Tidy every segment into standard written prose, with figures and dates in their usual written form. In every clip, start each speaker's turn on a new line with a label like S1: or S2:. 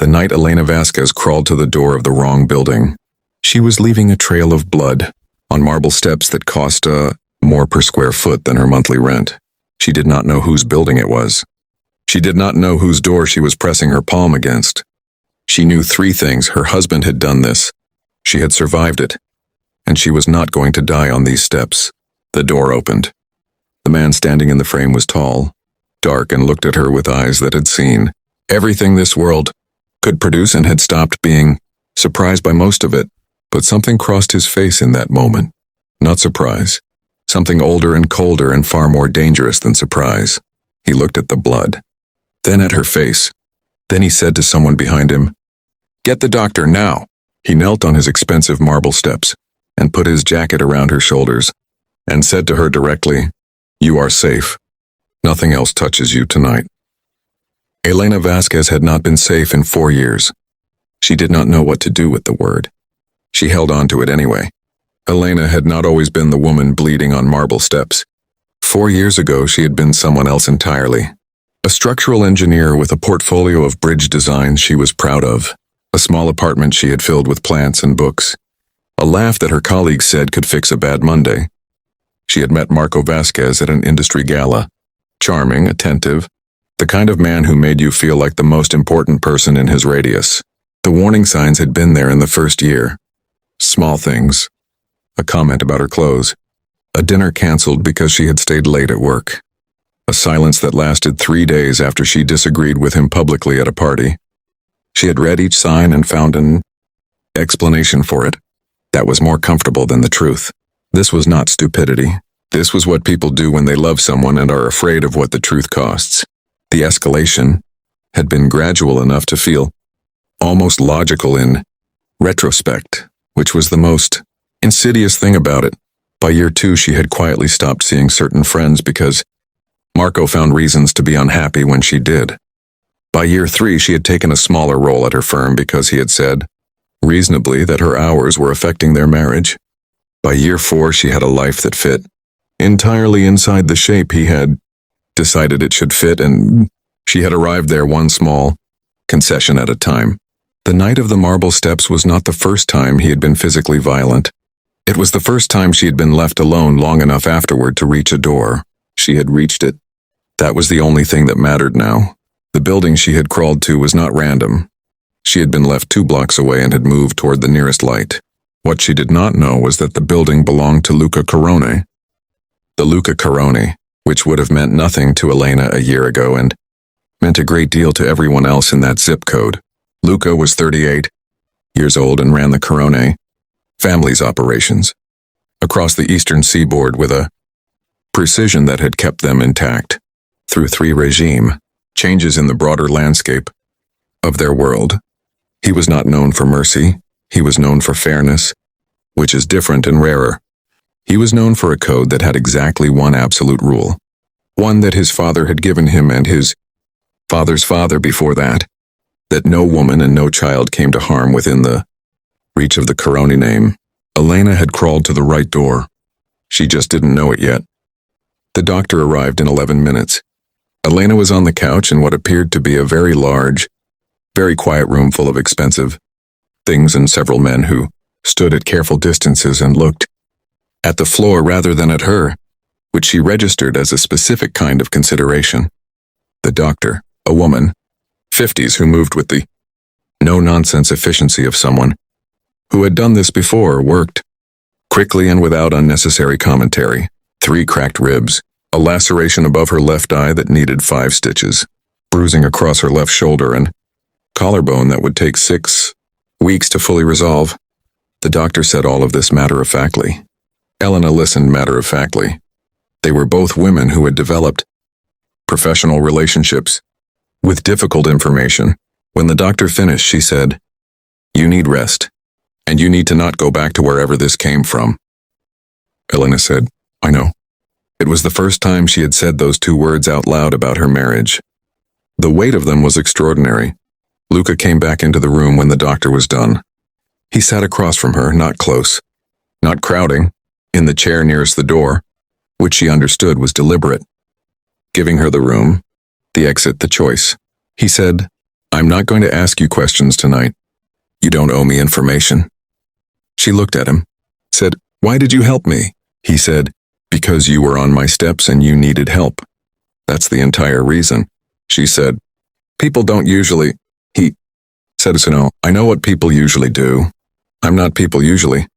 S1: The night Elena Vasquez crawled to the door of the wrong building. She was leaving a trail of blood on marble steps that cost more per square foot than her monthly rent. She did not know whose building it was. She did not know whose door she was pressing her palm against. She knew 3 things. Her husband had done this. She had survived it. And she was not going to die on these steps. The door opened. The man standing in the frame was tall, dark, and looked at her with eyes that had seen everything this world could produce and had stopped being surprised by most of it. But something crossed his face in that moment. Not surprise. Something older and colder and far more dangerous than surprise. He looked at the blood. Then at her face. Then he said to someone behind him, "Get the doctor now." He knelt on his expensive marble steps and put his jacket around her shoulders and said to her directly, "You are safe. Nothing else touches you tonight." Elena Vasquez had not been safe in 4 years. She did not know what to do with the word. She held on to it anyway. Elena had not always been the woman bleeding on marble steps. 4 years ago, she had been someone else entirely. A structural engineer with a portfolio of bridge designs she was proud of. A small apartment she had filled with plants and books. A laugh that her colleagues said could fix a bad Monday. She had met Marco Vasquez at an industry gala. Charming, attentive, the kind of man who made you feel like the most important person in his radius. The warning signs had been there in the first year. Small things. A comment about her clothes. A dinner canceled because she had stayed late at work. A silence that lasted 3 days after she disagreed with him publicly at a party. She had read each sign and found an explanation for it that was more comfortable than the truth. This was not stupidity. This was what people do when they love someone and are afraid of what the truth costs. The escalation had been gradual enough to feel almost logical in retrospect, which was the most insidious thing about it. By year 2, she had quietly stopped seeing certain friends because Marco found reasons to be unhappy when she did. By year 3, she had taken a smaller role at her firm because he had said, reasonably, that her hours were affecting their marriage. By year 4, she had a life that fit entirely inside the shape he had decided it should fit, and she had arrived there one small concession at a time. The night of the marble steps was not the first time he had been physically violent. It was the first time she had been left alone long enough afterward to reach a door. She had reached it. That was the only thing that mattered now. The building she had crawled to was not random. She had been left 2 blocks away and had moved toward the nearest light. What she did not know was that the building belonged to Luca Carone. The Luca Carone, which would have meant nothing to Elena a year ago and meant a great deal to everyone else in that zip code. Luca was 38 years old and ran the Carone family's operations across the eastern seaboard with a precision that had kept them intact through 3 regime changes in the broader landscape of their world. He was not known for mercy. He was known for fairness, which is different and rarer. He was known for a code that had exactly one absolute rule, one that his father had given him and his father's father before that no woman and no child came to harm within the reach of the Carone name. Elena had crawled to the right door. She just didn't know it yet. The doctor arrived in 11 minutes. Elena was on the couch in what appeared to be a very large, very quiet room full of expensive things and several men who stood at careful distances and looked at the floor rather than at her, which she registered as a specific kind of consideration. The doctor, a woman, 50s, who moved with the no-nonsense efficiency of someone who had done this before, worked quickly and without unnecessary commentary. 3 cracked ribs, a laceration above her left eye that needed 5 stitches, bruising across her left shoulder, and collarbone that would take 6 weeks to fully resolve. The doctor said all of this matter-of-factly. Elena listened matter-of-factly. They were both women who had developed professional relationships with difficult information. When the doctor finished, she said, "You need rest, and you need to not go back to wherever this came from." Elena said, "I know." It was the first time she had said those 2 words out loud about her marriage. The weight of them was extraordinary. Luca came back into the room when the doctor was done. He sat across from her, not close, not crowding, in the chair nearest the door, which she understood was deliberate, giving her the room, the exit, the choice. He said, I'm not going to ask you questions tonight. You don't owe me information. She looked at him, said, Why did you help me? He said, Because you were on my steps and you needed help. That's the entire reason. She said, People don't usually. He said, So no, I know what people usually do. I'm not people usually.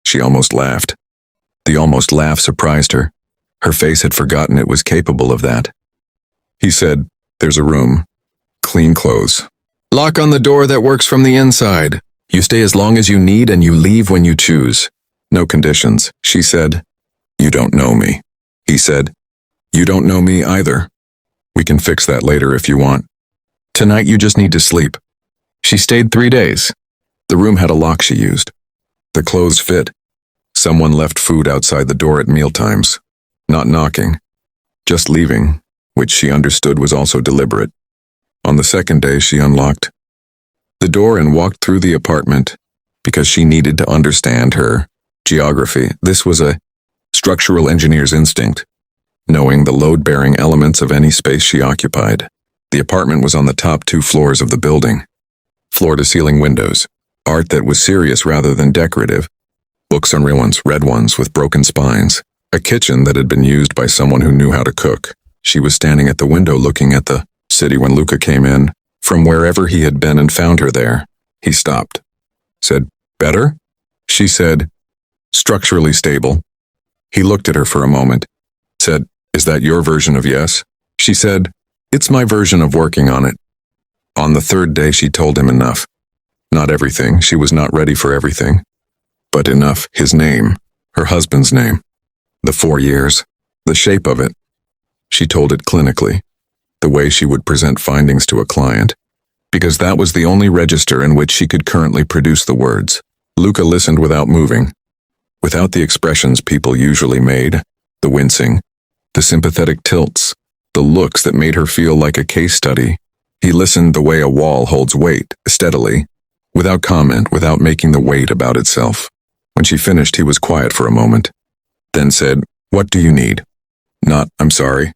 S1: She almost laughed. The almost laugh surprised her. Her face had forgotten it was capable of that. He said, There's a room. Clean clothes. Lock on the door that works from the inside. You stay as long as you need and you leave when you choose. No conditions, she said. You don't know me. He said, You don't know me either. We can fix that later if you want. Tonight you just need to sleep. She stayed 3 days. The room had a lock she used. The clothes fit. Someone left food outside the door at mealtimes. Not knocking. Just leaving, which she understood was also deliberate. On the second day she unlocked the door and walked through the apartment because she needed to understand her geography. This was a structural engineer's instinct, knowing the load-bearing elements of any space she occupied. The apartment was on the top 2 floors of the building. Floor-to-ceiling windows, art that was serious rather than decorative, books on red ones with broken spines, a kitchen that had been used by someone who knew how to cook. She was standing at the window looking at the city when Luca came in, from wherever he had been, and found her there. He stopped. Said, Better? She said, Structurally stable. He looked at her for a moment. Said, Is that your version of yes? She said, It's my version of working on it. On the 3rd day she told him enough. Not everything, she was not ready for everything. But enough, his name, her husband's name, the 4 years, the shape of it. She told it clinically, the way she would present findings to a client, because that was the only register in which she could currently produce the words. Luca listened without moving, without the expressions people usually made, the wincing, the sympathetic tilts, the looks that made her feel like a case study. He listened the way a wall holds weight, steadily, without comment, without making the weight about itself. When she finished, he was quiet for a moment, then said, What do you need? Not, I'm sorry.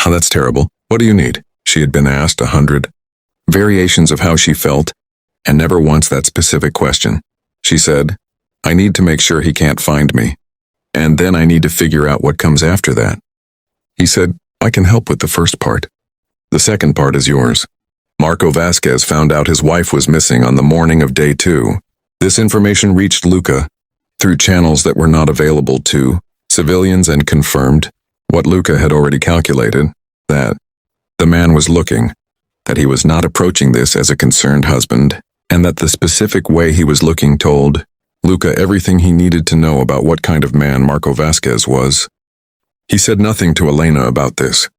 S1: Oh, that's terrible. What do you need? She had been asked 100 variations of how she felt, and never once that specific question. She said, I need to make sure he can't find me, and then I need to figure out what comes after that. He said, I can help with the first part. The second part is yours. Marco Vasquez found out his wife was missing on the morning of day 2. This information reached Luca through channels that were not available to civilians and confirmed what Luca had already calculated, that the man was looking, that he was not approaching this as a concerned husband, and that the specific way he was looking told Luca everything he needed to know about what kind of man Marco Vasquez was. He said nothing to Elena about this.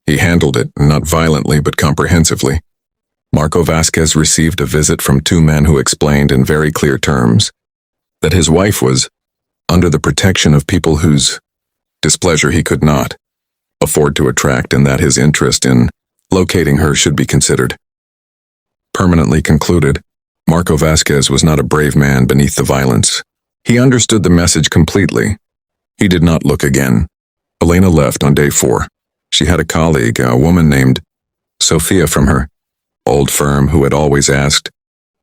S1: He handled it, not violently but comprehensively. Marco Vasquez received a visit from 2 men who explained in very clear terms that his wife was under the protection of people whose displeasure he could not afford to attract, and that his interest in locating her should be considered. Permanently concluded, Marco Vasquez was not a brave man beneath the violence. He understood the message completely. He did not look again. Elena left on day 4. She had a colleague, a woman named Sophia from her old firm, who had always asked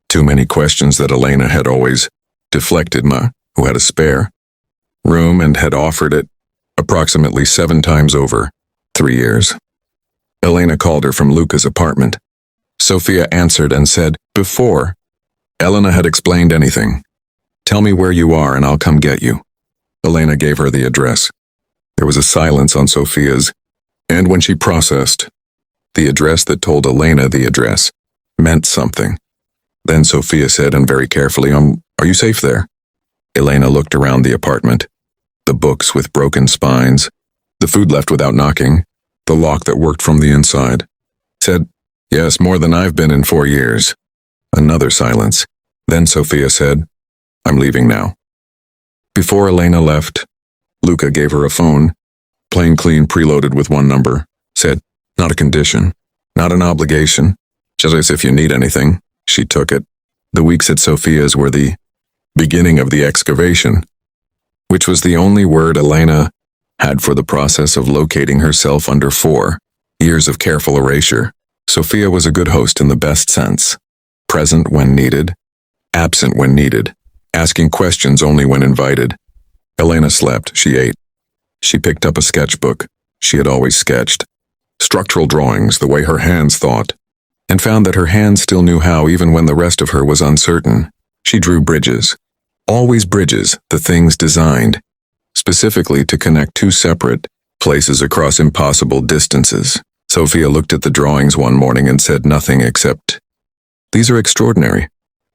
S1: too many questions that Elena had always deflected, who had a spare room and had offered it approximately 7 times over 3 years. Elena called her from Luca's apartment. Sophia answered and said, Before Elena had explained anything, Tell me where you are and I'll come get you. Elena gave her the address. There was a silence on Sophia's, and when she processed, the address that told Elena the address meant something. Then Sophia said, and very carefully, Are you safe there? Elena looked around the apartment. The books with broken spines, the food left without knocking, the lock that worked from the inside. Said, Yes, more than I've been in 4 years. Another silence. Then Sophia said, I'm leaving now. Before Elena left, Luca gave her a phone, plain clean preloaded with 1 number, said, Not a condition, not an obligation, just as if you need anything. She took it. The weeks at Sophia's were the beginning of the excavation, which was the only word Elena had for the process of locating herself under 4 years of careful erasure. Sophia was a good host in the best sense. Present when needed, absent when needed, asking questions only when invited. Elena slept, she ate. She picked up a sketchbook. She had always sketched. Structural drawings, the way her hands thought, and found that her hands still knew how even when the rest of her was uncertain. She drew bridges. Always bridges, the things designed, specifically to connect two separate places across impossible distances. Sophia looked at the drawings one morning and said nothing except, "These are extraordinary."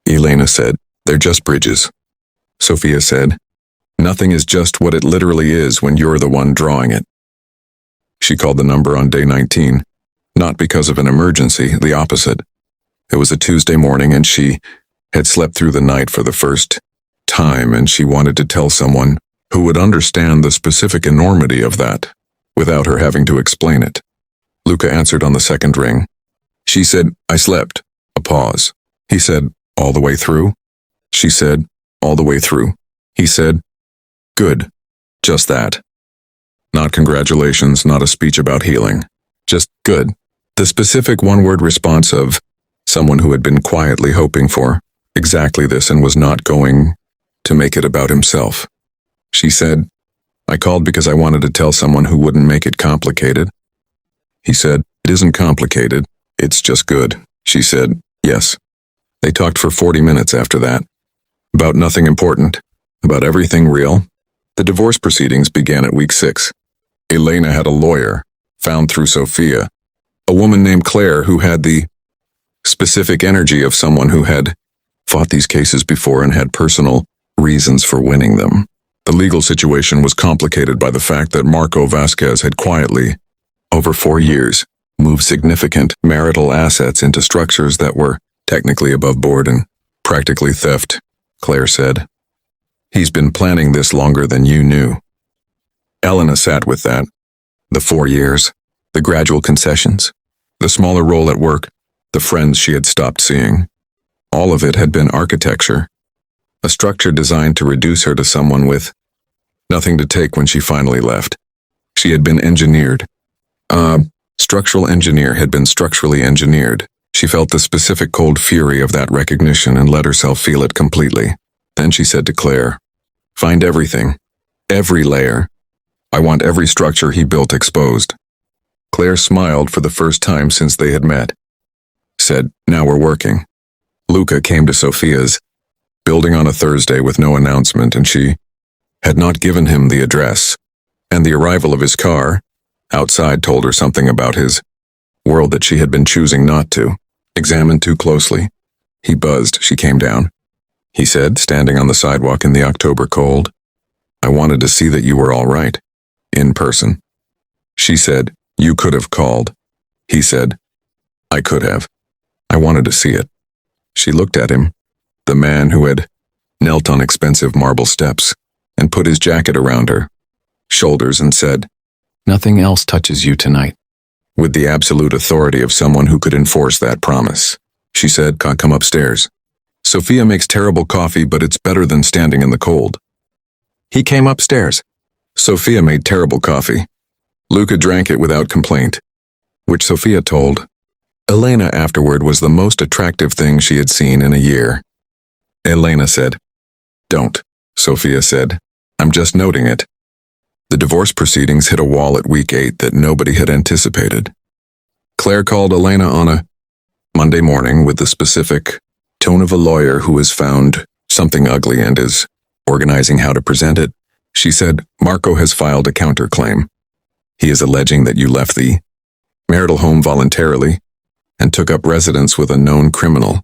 S1: Elena said, "They're just bridges." Sophia said, "Nothing is just what it literally is when you're the one drawing it." She called the number on day 19, not because of an emergency, the opposite. It was a Tuesday morning and she had slept through the night for the first time, and she wanted to tell someone who would understand the specific enormity of that, without her having to explain it. Luca answered on the second ring. She said, "I slept." A pause. He said, "All the way through?" She said, "All the way through." He said, "Good. Just that. Not congratulations, not a speech about healing. Just good." The specific one-word response of someone who had been quietly hoping for exactly this and was not going to make it about himself. She said, "I called because I wanted to tell someone who wouldn't make it complicated." He said, "It isn't complicated. It's just good." She said, "Yes." They talked for 40 minutes after that. About nothing important. About everything real. The divorce proceedings began at week 6. Elena had a lawyer, found through Sophia, a woman named Claire who had the specific energy of someone who had fought these cases before and had personal reasons for winning them. The legal situation was complicated by the fact that Marco Vasquez had quietly, over 4 years, moved significant marital assets into structures that were technically above board and practically theft, Claire said. "He's been planning this longer than you knew." Elena sat with that. The 4 years, the gradual concessions, the smaller role at work, the friends she had stopped seeing. All of it had been architecture, a structure designed to reduce her to someone with nothing to take when she finally left. She had been engineered. Structural engineer had been structurally engineered. She felt the specific cold fury of that recognition and let herself feel it completely. Then she said to Claire, "Find everything. Every layer. I want every structure he built exposed." Claire smiled for the first time since they had met. Said, "Now we're working." Luca came to Sophia's building on a Thursday with no announcement, and she had not given him the address. And the arrival of his car outside told her something about his world that she had been choosing not to examine too closely. He buzzed. She came down. He said, standing on the sidewalk in the October cold, "I wanted to see that you were all right. In person." She said, "You could have called." He said, "I could have. I wanted to see it." She looked at him, the man who had knelt on expensive marble steps and put his jacket around her shoulders and said, "Nothing else touches you tonight," with the absolute authority of someone who could enforce that promise. She said, "Come upstairs. Sophia makes terrible coffee, but it's better than standing in the cold." He came upstairs. Sophia made terrible coffee. Luca drank it without complaint, which Sophia told Elena afterward was the most attractive thing she had seen in a year. Elena said, "Don't," Sophia said. "I'm just noting it." The divorce proceedings hit a wall at week 8 that nobody had anticipated. Claire called Elena on a Monday morning with the specific tone of a lawyer who has found something ugly and is organizing how to present it. She said, "Marco has filed a counterclaim. He is alleging that you left the marital home voluntarily and took up residence with a known criminal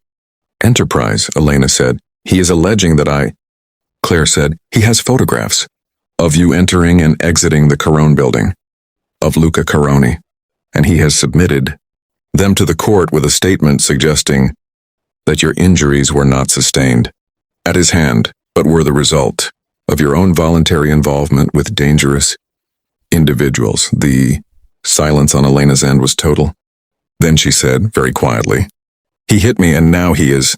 S1: enterprise," Elena said. "He is alleging that I..." Claire said, "He has photographs of you entering and exiting the Carone building, of Luca Caroni, and he has submitted them to the court with a statement suggesting that your injuries were not sustained at his hand, but were the result of your own voluntary involvement with dangerous individuals." The silence on Elena's end was total. Then she said, very quietly, "He hit me and now he is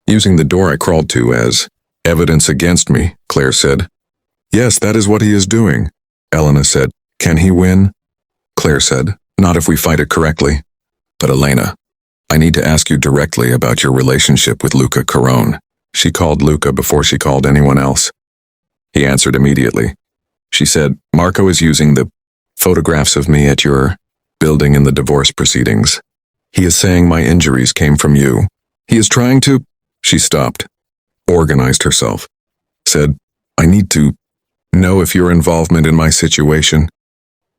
S1: using the door I crawled to as evidence against me," Claire said. "Yes, that is what he is doing," Elena said. "Can he win?" Claire said, "Not if we fight it correctly." But Elena I need to ask you directly about your relationship with Luca Carone. She called Luca before she called anyone else. He answered immediately. She said, Marco is using the photographs of me at your building in the divorce proceedings. He is saying my injuries came from you. He is trying to... She stopped, organized herself, said, I need to know if your involvement in my situation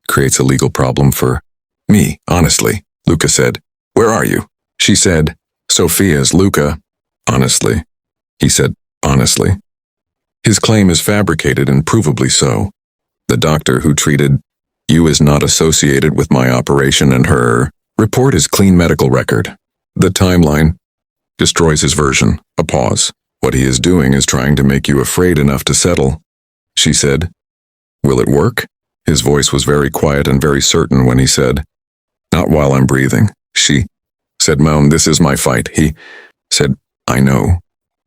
S1: creates a legal problem for me, honestly. Luca said, Where are you? She said, Sophia's. Luca, honestly. He said, honestly. His claim is fabricated and provably so. The doctor who treated you is not associated with my operation, and her report is clean medical record. The timeline destroys his version. A pause. What he is doing is trying to make you afraid enough to settle. She said, Will it work? His voice was very quiet and very certain when he said, Not while I'm breathing. She said, Moan, this is my fight. He said, I know.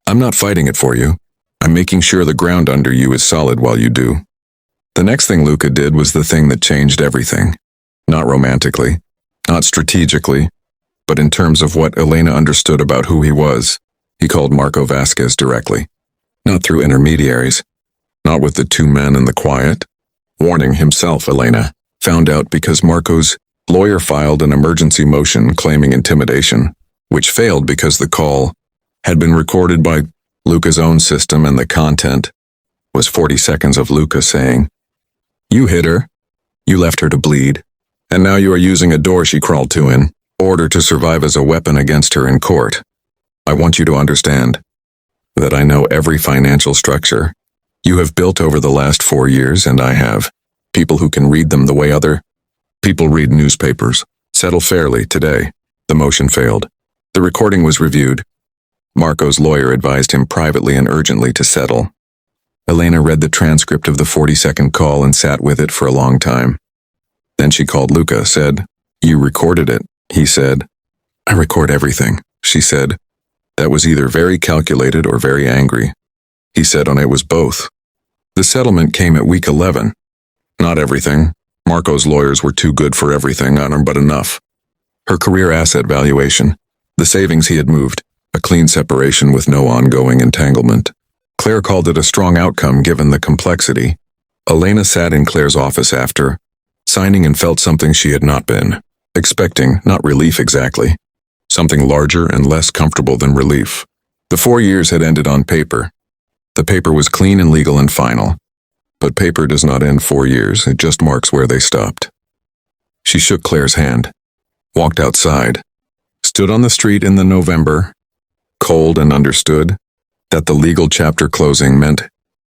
S1: I'm not fighting it for you. I'm making sure the ground under you is solid while you do. The next thing Luca did was the thing that changed everything. Not romantically, not strategically, but in terms of what Elena understood about who he was. He called Marco Vasquez directly. Not through intermediaries. Not with the two men in the quiet. Warning himself, Elena found out because Marco's lawyer filed an emergency motion claiming intimidation, which failed because the call had been recorded by Luca's own system, and the content was 40 seconds of Luca saying, You hit her. You left her to bleed. And now you are using a door she crawled to in order to survive as a weapon against her in court. I want you to understand that I know every financial structure you have built over the last 4 years, and I have people who can read them the way other people read newspapers. Settle fairly today. The motion failed. The recording was reviewed. Marco's lawyer advised him privately and urgently to settle. Elena read the transcript of the 40-second call and sat with it for a long time. Then she called Luca, said, You recorded it, he said. I record everything, she said. That was either very calculated or very angry. He said it was both. The settlement came at week 11. Not everything. Marco's lawyers were too good for everything, but enough. Her career asset valuation, the savings he had moved, a clean separation with no ongoing entanglement. Claire called it a strong outcome given the complexity. Elena sat in Claire's office after signing and felt something she had not been expecting, not relief exactly. Something larger and less comfortable than relief. The 4 years had ended on paper. The paper was clean and legal and final. But paper does not end 4 years, it just marks where they stopped. She shook Claire's hand, walked outside, stood on the street in the November, cold, and understood that the legal chapter closing meant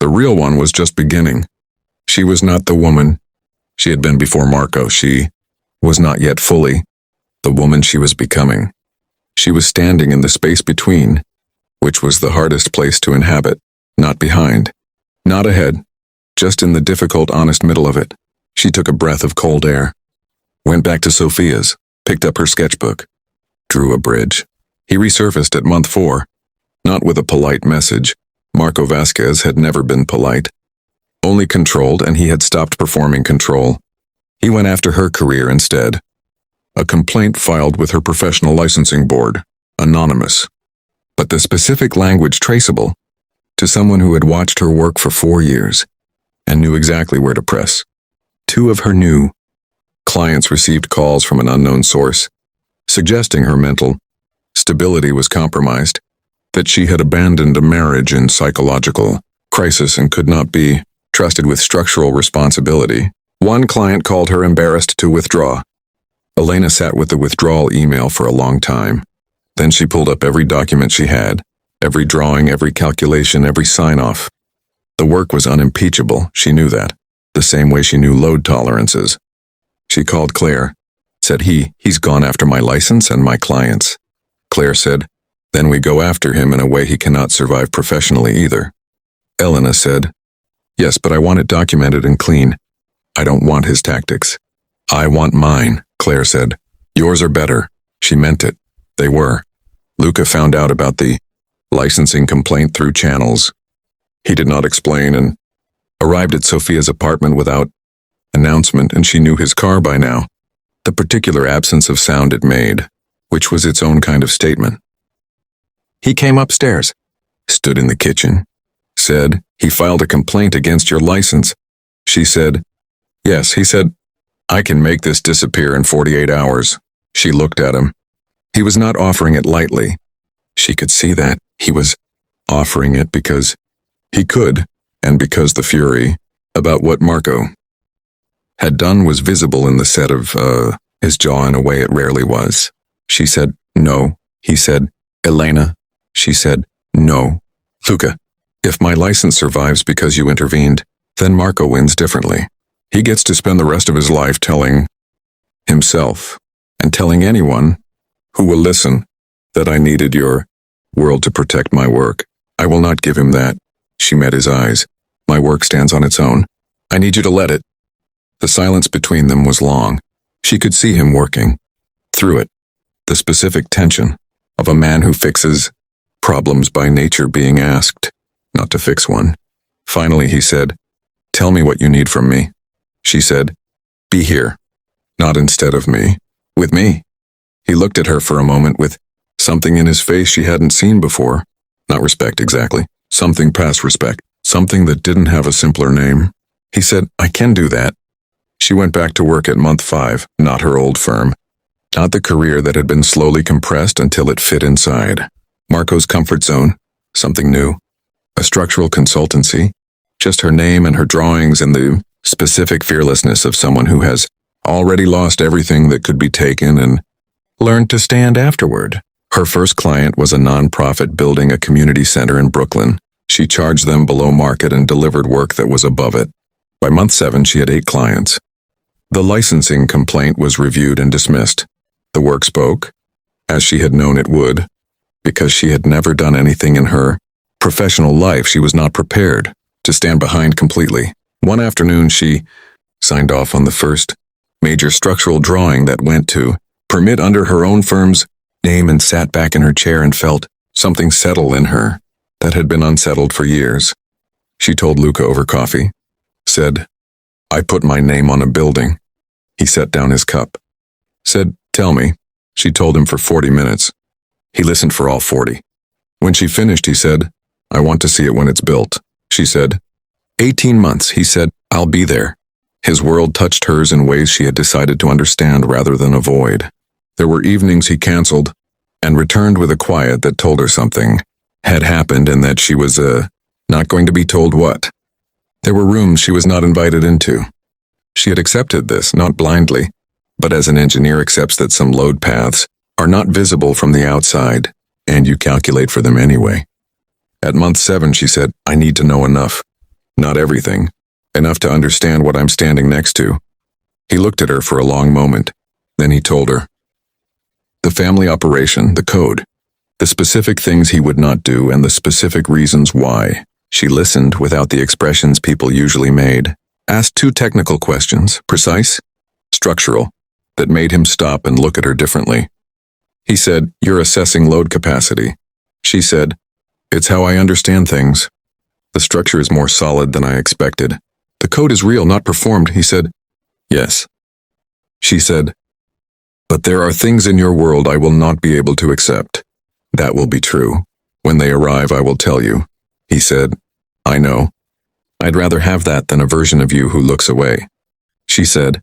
S1: the real one was just beginning. She was not the woman she had been before Marco. She was not yet fully the woman she was becoming. She was standing in the space between, which was the hardest place to inhabit, not behind, not ahead, just in the difficult, honest middle of it. She took a breath of cold air, went back to Sophia's, picked up her sketchbook, drew a bridge. He resurfaced at month 4, not with a polite message. Marco Vasquez had never been polite, only controlled, and he had stopped performing control. He went after her career instead. A complaint filed with her professional licensing board, anonymous, but the specific language traceable to someone who had watched her work for 4 years and knew exactly where to press. 2 of her new clients received calls from an unknown source, suggesting her mental stability was compromised, that she had abandoned a marriage in psychological crisis and could not be trusted with structural responsibility. One client called her embarrassed to withdraw. Elena sat with the withdrawal email for a long time. Then she pulled up every document she had, every drawing, every calculation, every sign-off. The work was unimpeachable, she knew that, the same way she knew load tolerances. She called Claire, said he's gone after my license and my clients. Claire said, then we go after him in a way he cannot survive professionally either. Elena said, yes, but I want it documented and clean. I don't want his tactics. I want mine, Claire said. Yours are better. She meant it. They were. Luca found out about the licensing complaint through channels he did not explain and arrived at Sophia's apartment without announcement, and she knew his car by now. The particular absence of sound it made which was its own kind of statement. He came upstairs, stood in the kitchen, said, "He filed a complaint against your license." She said, "Yes." He said, "I can make this disappear in 48 hours. She looked at him. He was not offering it lightly. She could see that. He was offering it because he could, and because the fury about what Marco had done was visible in the set of, his jaw in a way it rarely was. She said, "No." He said, "Elena." She said, "No." "Luca, if my license survives because you intervened, then Marco wins differently. He gets to spend the rest of his life telling himself and telling anyone who will listen that I needed your world to protect my work. I will not give him that." She met his eyes. "My work stands on its own. I need you to let it." The silence between them was long. She could see him working through it, the specific tension of a man who fixes problems by nature being asked not to fix one. Finally, he said, "Tell me what you need from me." She said, "Be here, not instead of me, with me." He looked at her for a moment with something in his face she hadn't seen before. Not respect exactly, something past respect, something that didn't have a simpler name. He said, "I can do that." She went back to work at month 5, not her old firm, not the career that had been slowly compressed until it fit inside. Marco's comfort zone, something new, a structural consultancy, just her name and her drawings and the specific fearlessness of someone who has already lost everything that could be taken and learned to stand afterward. Her first client was a nonprofit building a community center in Brooklyn. She charged them below market and delivered work that was above it. By month 7, she had 8 clients. The licensing complaint was reviewed and dismissed. The work spoke, as she had known it would, because she had never done anything in her professional life she was not prepared to stand behind completely. One afternoon, she signed off on the first major structural drawing that went to permit under her own firm's name and sat back in her chair and felt something settle in her that had been unsettled for years. She told Luca over coffee, said, "I put my name on a building." He set down his cup, said, "Tell me." She told him for 40 minutes. He listened for all 40. When she finished, he said, "I want to see it when it's built." She said, 18 months, he said, "I'll be there." His world touched hers in ways she had decided to understand rather than avoid. There were evenings he canceled and returned with a quiet that told her something had happened and that she was, not going to be told what. There were rooms she was not invited into. She had accepted this, not blindly, but as an engineer accepts that some load paths are not visible from the outside, and you calculate for them anyway. At month 7, she said, "I need to know enough. Not everything. Enough to understand what I'm standing next to." He looked at her for a long moment. Then he told her. The family operation, the code, the specific things he would not do and the specific reasons why. She listened without the expressions people usually made. Asked 2 technical questions, precise, structural, that made him stop and look at her differently. He said, "You're assessing load capacity." She said, "It's how I understand things. The structure is more solid than I expected. The code is real, not performed." He said, "Yes." She said, "But there are things in your world I will not be able to accept. That will be true. When they arrive, I will tell you." He said, "I know. I'd rather have that than a version of you who looks away." She said,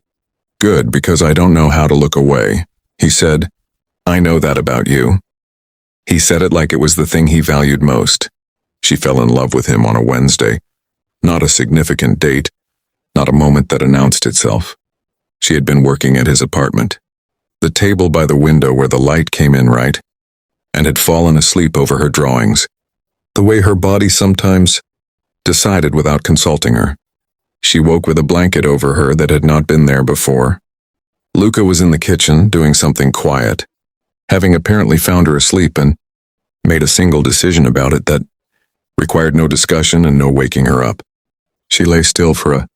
S1: "Good, because I don't know how to look away." He said, "I know that about you." He said it like it was the thing he valued most. She fell in love with him on a Wednesday. Not a significant date, not a moment that announced itself. She had been working at his apartment, the table by the window where the light came in right, and had fallen asleep over her drawings, the way her body sometimes decided without consulting her. She woke with a blanket over her that had not been there before. Luca was in the kitchen doing something quiet, having apparently found her asleep and made a single decision about it that required no discussion and no waking her up. She lay still for a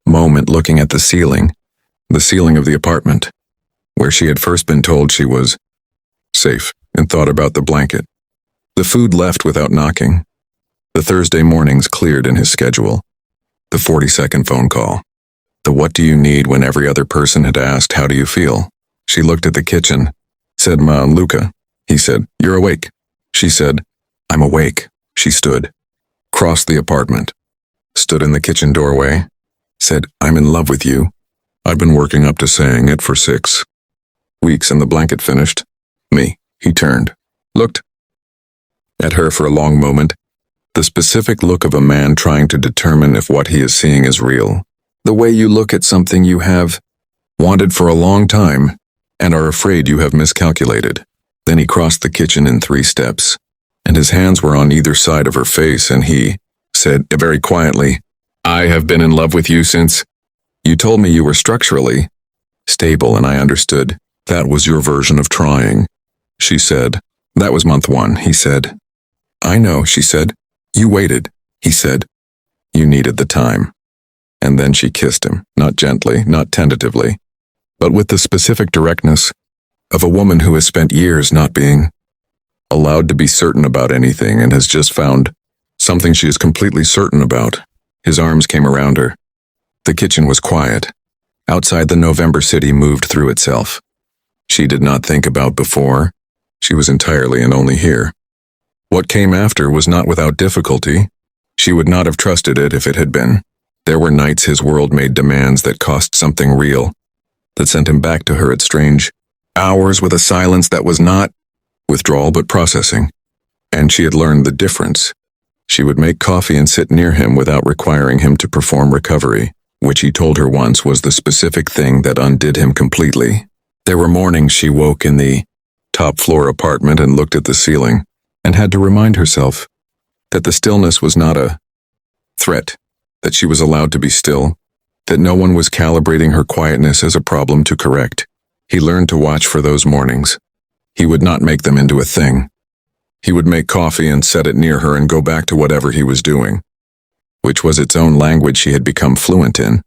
S1: moment looking at the ceiling of the apartment, where she had first been told she was safe, and thought about the blanket. The food left without knocking. The Thursday mornings cleared in his schedule. The 40-second phone call. The "what do you need" when every other person had asked, "How do you feel?" She looked at the kitchen, said Luca. He said, "You're awake." She said, "I'm awake." She stood, crossed the apartment, stood in the kitchen doorway, said, "I'm in love with you." I'd been working up to saying it for 6 weeks and the blanket finished. Me. He turned, looked at her for a long moment, the specific look of a man trying to determine if what he is seeing is real. The way you look at something you have wanted for a long time and are afraid you have miscalculated. Then he crossed the kitchen in 3 steps, and his hands were on either side of her face, and he said very quietly, "I have been in love with you since you told me you were structurally stable, and I understood that was your version of trying." She said, "That was month 1, he said. "I know," she said. "You waited," he said. "You needed the time." And then she kissed him, not gently, not tentatively, but with the specific directness of a woman who has spent years not being allowed to be certain about anything and has just found something she is completely certain about. His arms came around her. The kitchen was quiet. Outside, the November city moved through itself. She did not think about before. She was entirely and only here. What came after was not without difficulty. She would not have trusted it if it had been. There were nights his world made demands that cost something real, that sent him back to her at strange hours with a silence that was not withdrawal but processing. And she had learned the difference. She would make coffee and sit near him without requiring him to perform recovery, which he told her once was the specific thing that undid him completely. There were mornings she woke in the top-floor apartment and looked at the ceiling, and had to remind herself that the stillness was not a threat, that she was allowed to be still, that no one was calibrating her quietness as a problem to correct. He learned to watch for those mornings. He would not make them into a thing. He would make coffee and set it near her and go back to whatever he was doing, which was its own language she had become fluent in.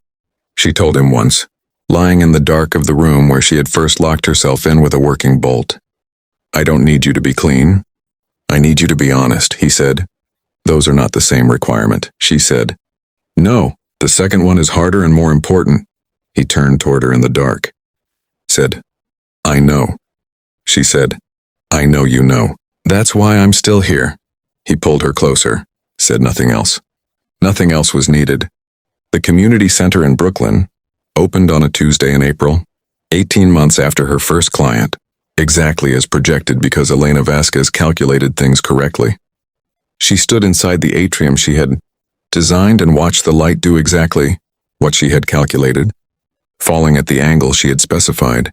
S1: She told him once, lying in the dark of the room where she had first locked herself in with a working bolt. "I don't need you to be clean. I need you to be honest," he said. "Those are not the same requirement," she said. "No, the second one is harder and more important." He turned toward her in the dark, said, "I know." She said, "I know you know. That's why I'm still here." He pulled her closer, said nothing else. Nothing else was needed. The community center in Brooklyn opened on a Tuesday in April, 18 months after her first client, exactly as projected because Elena Vasquez calculated things correctly. She stood inside the atrium she had designed and watched the light do exactly what she had calculated, falling at the angle she had specified,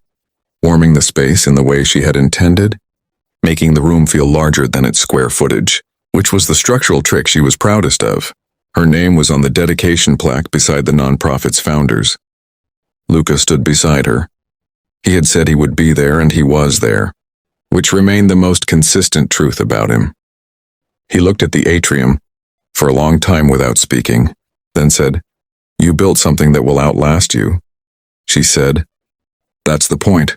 S1: warming the space in the way she had intended, making the room feel larger than its square footage, which was the structural trick she was proudest of. Her name was on the dedication plaque beside the nonprofit's founders. Luca stood beside her. He had said he would be there, and he was there, which remained the most consistent truth about him. He looked at the atrium for a long time without speaking, then said, "You built something that will outlast you." She said, "That's the point.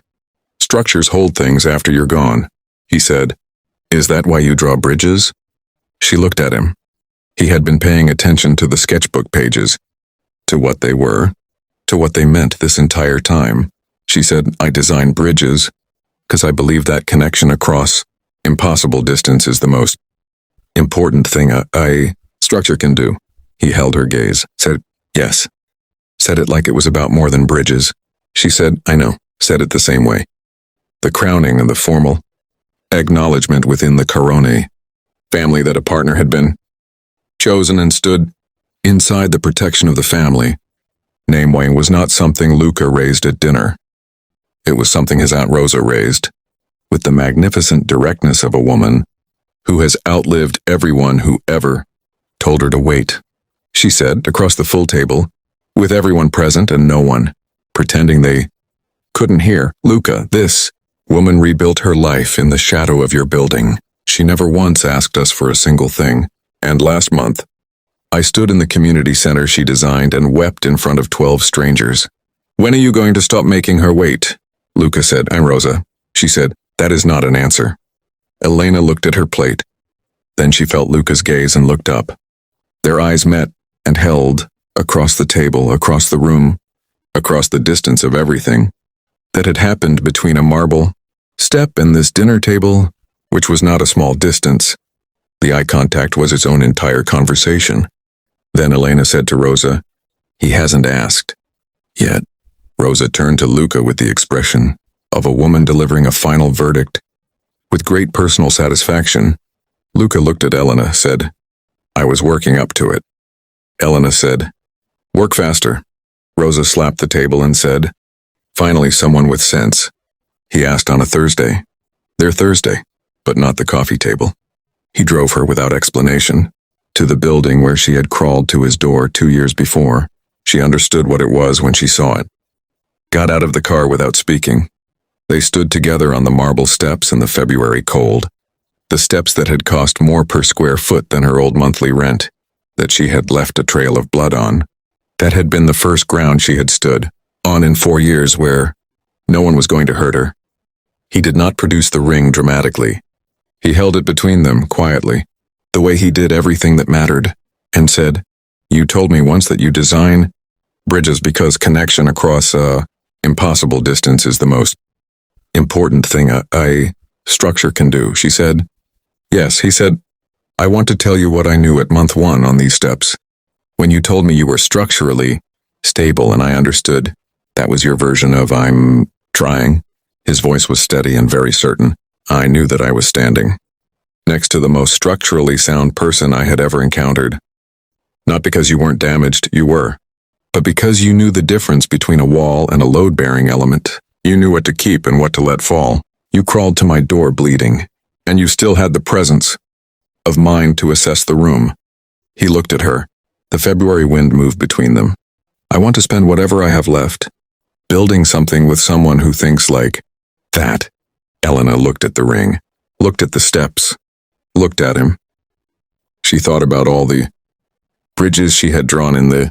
S1: Structures hold things after you're gone." He said, "Is that why you draw bridges?" She looked at him. He had been paying attention to the sketchbook pages, to what they were, to what they meant this entire time. She said, "I design bridges because I believe that connection across impossible distance is the most important thing a structure can do." He held her gaze, said, "Yes." Said it like it was about more than bridges. She said, "I know," said it the same way. The crowning and the formal acknowledgement within the Carone family that a partner had been chosen and stood inside the protection of the family. Nameway was not something Luca raised at dinner. It was something his Aunt Rosa raised, with the magnificent directness of a woman who has outlived everyone who ever told her to wait. She said, across the full table, with everyone present and no one pretending they couldn't hear, "Luca, this woman rebuilt her life in the shadow of your building. She never once asked us for a single thing. And last month, I stood in the community center she designed and wept in front of 12 strangers. When are you going to stop making her wait?" Luca said, "I'm Rosa." She said, "That is not an answer." Elena looked at her plate. Then she felt Luca's gaze and looked up. Their eyes met and held across the table, across the room, across the distance of everything that had happened between a marble step and this dinner table, which was not a small distance. The eye contact was its own entire conversation. Then Elena said to Rosa, "He hasn't asked yet." Rosa turned to Luca with the expression of a woman delivering a final verdict. With great personal satisfaction, Luca looked at Elena, said, "I was working up to it." Elena said, "Work faster." Rosa slapped the table and said, "Finally someone with sense." He asked on a Thursday. Their Thursday, but not the coffee table. He drove her without explanation to the building where she had crawled to his door 2 years before. She understood what it was when she saw it. Got out of the car without speaking. They stood together on the marble steps in the February cold, the steps that had cost more per square foot than her old monthly rent, that she had left a trail of blood on. That had been the first ground she had stood on in 4 years where no one was going to hurt her. He did not produce the ring dramatically. He held it between them quietly, the way he did everything that mattered, and said, "You told me once that you design bridges because connection across impossible distance is the most important thing a structure can do," she said. "Yes," he said, "I want to tell you what I knew at month 1 on these steps. When you told me you were structurally stable and I understood that was your version of I'm trying." His voice was steady and very certain. "I knew that I was standing next to the most structurally sound person I had ever encountered. Not because you weren't damaged, you were, but because you knew the difference between a wall and a load-bearing element. You knew what to keep and what to let fall. You crawled to my door bleeding, and you still had the presence of mind to assess the room." He looked at her. The February wind moved between them. "I want to spend whatever I have left building something with someone who thinks like that." Elena looked at the ring, looked at the steps, looked at him. She thought about all the bridges she had drawn in the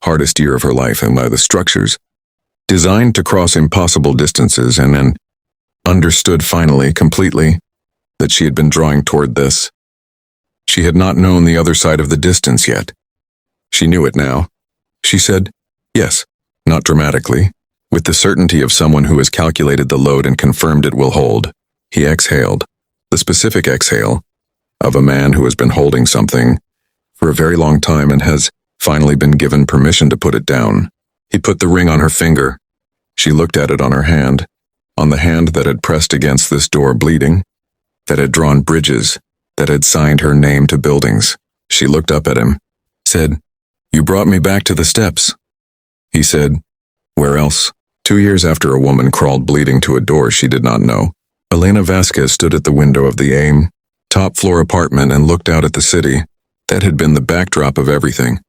S1: hardest year of her life and by the structures designed to cross impossible distances, and then understood finally, completely, that she had been drawing toward this. She had not known the other side of the distance yet. She knew it now. She said, "Yes," not dramatically, with the certainty of someone who has calculated the load and confirmed it will hold. He exhaled, the specific exhale of a man who has been holding something for a very long time and has finally been given permission to put it down. He put the ring on her finger. She looked at it on her hand, on the hand that had pressed against this door bleeding, that had drawn bridges, that had signed her name to buildings. She looked up at him, said, "You brought me back to the steps." He said, "Where else?" 2 years after a woman crawled bleeding to a door she did not know, Elena Vasquez stood at the window of the AIM top-floor apartment and looked out at the city. That had been the backdrop of everything.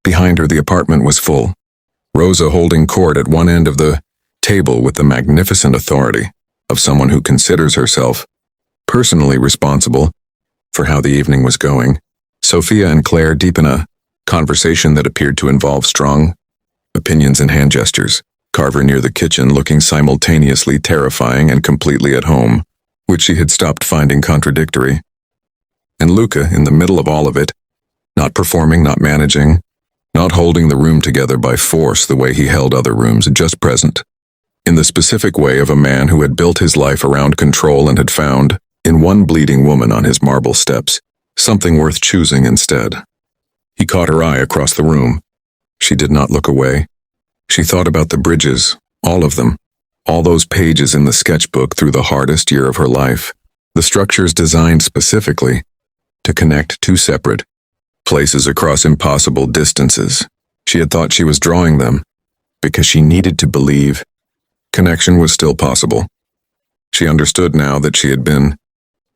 S1: Behind her the apartment was full. Rosa holding court at one end of the table with the magnificent authority of someone who considers herself personally responsible for how the evening was going. Sophia and Claire deep in a conversation that appeared to involve strong opinions and hand gestures. Carver near the kitchen looking simultaneously terrifying and completely at home, which she had stopped finding contradictory. And Luca in the middle of all of it, not performing, not managing, not holding the room together by force the way he held other rooms, just present, in the specific way of a man who had built his life around control and had found, in one bleeding woman on his marble steps, something worth choosing instead. He caught her eye across the room. She did not look away. She thought about the bridges, all of them, all those pages in the sketchbook through the hardest year of her life, the structures designed specifically to connect two separate places across impossible distances. She had thought she was drawing them because she needed to believe connection was still possible. She understood now that she had been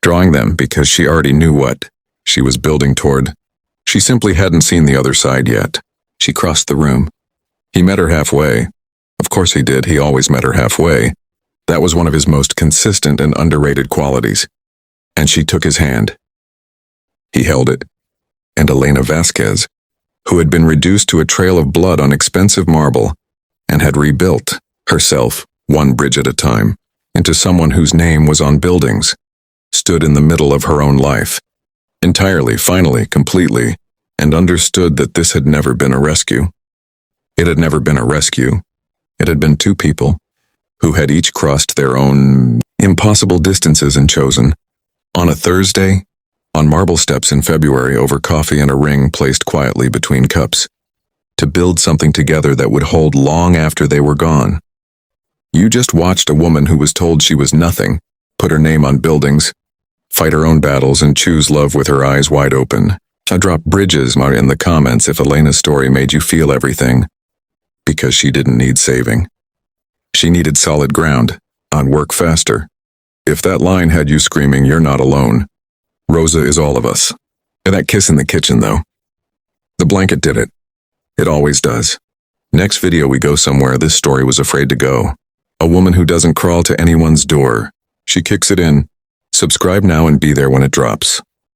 S1: drawing them because she already knew what she was building toward. She simply hadn't seen the other side yet. She crossed the room. He met her halfway. Of course he did. He always met her halfway. That was one of his most consistent and underrated qualities. And she took his hand. He held it. And Elena Vasquez, who had been reduced to a trail of blood on expensive marble and had rebuilt herself, one bridge at a time, into someone whose name was on buildings, stood in the middle of her own life, entirely, finally, completely, and understood that this had never been a rescue. It had never been a rescue. It had been two people, who had each crossed their own impossible distances and chosen. On a Thursday, on marble steps in February over coffee and a ring placed quietly between cups, to build something together that would hold long after they were gone. You just watched a woman who was told she was nothing, put her name on buildings, fight her own battles and choose love with her eyes wide open. I drop bridges in the comments if Elena's story made you feel everything, because she didn't need saving. She needed solid ground, on work faster. If that line had you screaming, "You're not alone," Rosa is all of us. And that kiss in the kitchen, though. The blanket did it. It always does. Next video we go somewhere this story was afraid to go. A woman who doesn't crawl to anyone's door. She kicks it in. Subscribe now and be there when it drops.